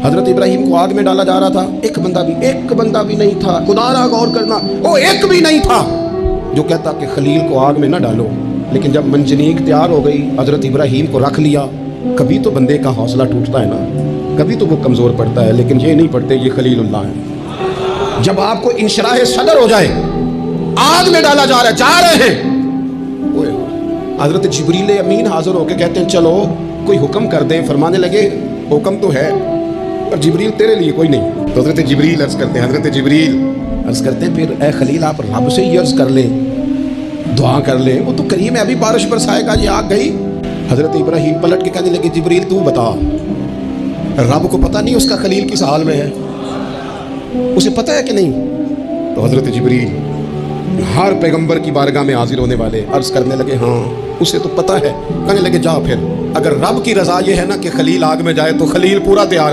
हजरत इब्राहिम को आग में डाला जा रहा था, एक बंदा भी नहीं था। खुदा गौर करना, वो एक भी नहीं था जो कहता कि खलील को आग में ना डालो। लेकिन जब मंजनीक तैयार हो गई, हजरत इब्राहिम को रख लिया। कभी तो बंदे का हौसला टूटता है ना, कभी तो वो कमज़ोर पड़ता है, लेकिन ये नहीं पड़ते ये खलीलुल्लाह है। जब आपको इंशराह सदर हो जाए, आग में डाला जा रहा है, जा रहे हैं, हजरत जिब्रील अमीन हाजिर होकर कहते हैं चलो कोई हुक्म कर दें। फरमाने लगे हुक्म तो है पर जिब्रील तेरे लिए कोई नहीं। तो हजरत जिब्रील अर्ज करते हैं, हजरत जिब्रील अर्ज करते हैं, फिर ए खलील आप रब से ही अर्ज कर लें, दुआ कर लें, वो तो करीम है, अभी बारिश बरसाएगा। ये आग गई। हजरत इब्राहिम पलट के कहने लगे जिब्रील तू बता, रब को पता नहीं उसका खलील किस हाल में है, उसे पता है कि नहीं? तो हजरत जिब्रील हर पैगंबर की बारगाह में हाजिर होने वाले अर्ज करने लगे हाँ उसे तो पता है। कहने लगे जा फिर, अगर रब की रजा ये है ना कि खलील आग में जाए तो खलील पूरा तैयार है।